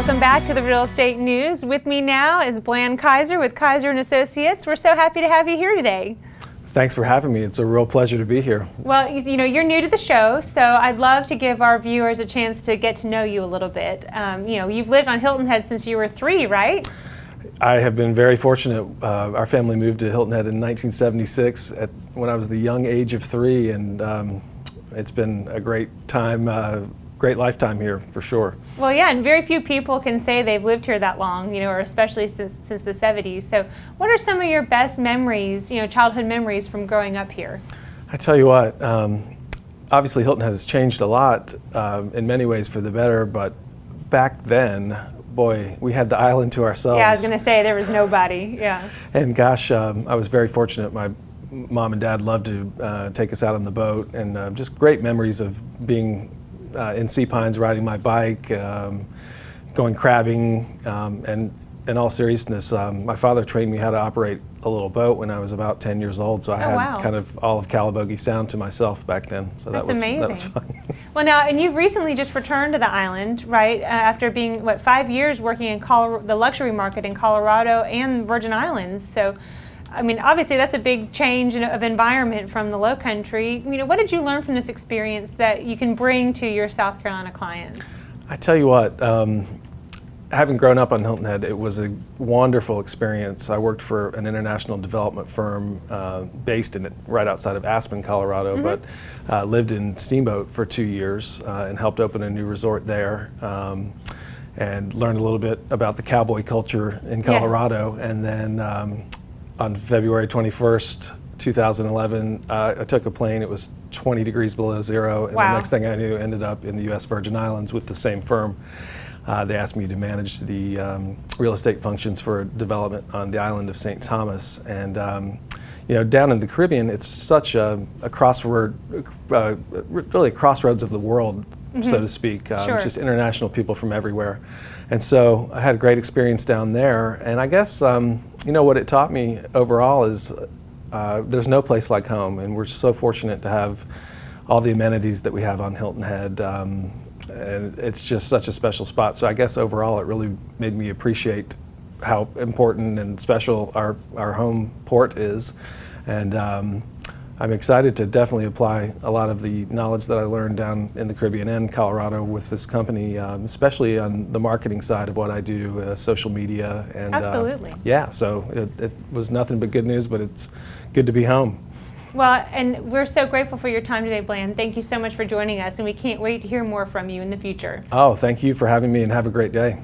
Welcome back to the Real Estate News. With me now is Bland Kiser with Kiser & Associates. We're so happy to have you here today. Thanks for having me. It's a real pleasure to be here. Well, you know, you're new to the show, so I'd love to give our viewers a chance to get to know you a little bit. You know, you've lived on Hilton Head since you were 3, right? I have been very fortunate. Our family moved to Hilton Head in 1976 when I was the young age of 3, and it's been a great time, great lifetime here for sure. Well, yeah, and very few people can say they've lived here that long, you know, or especially since the 70s. So what are some of your best memories, you know, childhood memories from growing up here? I tell you what, obviously Hilton Head has changed a lot in many ways for the better, but back then, boy, we had the island to ourselves. Yeah, I was going to say there was nobody, yeah. And gosh, I was very fortunate. My mom and dad loved to take us out on the boat, and just great memories of being in Sea Pines, riding my bike, going crabbing, and in all seriousness, my father trained me how to operate a little boat when I was about 10 years old, so I had kind of all of Calabogie Sound to myself back then. So That's amazing. That was fun. Well, now, and you've recently just returned to the island, right? After being, what, 5 years working in the luxury market in Colorado and Virgin Islands. So, I mean, obviously that's a big change of environment from the Low Country. You know, what did you learn from this experience that you can bring to your South Carolina clients? I tell you what, having grown up on Hilton Head, it was a wonderful experience. I worked for an international development firm based right outside of Aspen, Colorado, but lived in Steamboat for 2 years and helped open a new resort there. And learned a little bit about the cowboy culture in Colorado. And then on February 21st, 2011, I took a plane. It was 20 degrees below zero, and the next thing I knew, ended up in the U.S. Virgin Islands with the same firm. They asked me to manage the real estate functions for development on the island of St. Thomas. And you know, down in the Caribbean, it's such a crossroad, really a crossroads of the world, so to speak. Just international people from everywhere. And so I had a great experience down there. And I guess, you know, what it taught me overall is there's no place like home. And we're so fortunate to have all the amenities that we have on Hilton Head. And it's just such a special spot. So I guess overall it really made me appreciate how important and special our home port is. And I'm excited to definitely apply a lot of the knowledge that I learned down in the Caribbean and Colorado with this company, especially on the marketing side of what I do, social media. And absolutely. Yeah, so it was nothing but good news, but it's good to be home. Well, and we're so grateful for your time today, Bland. Thank you so much for joining us, and we can't wait to hear more from you in the future. Oh, thank you for having me, and have a great day.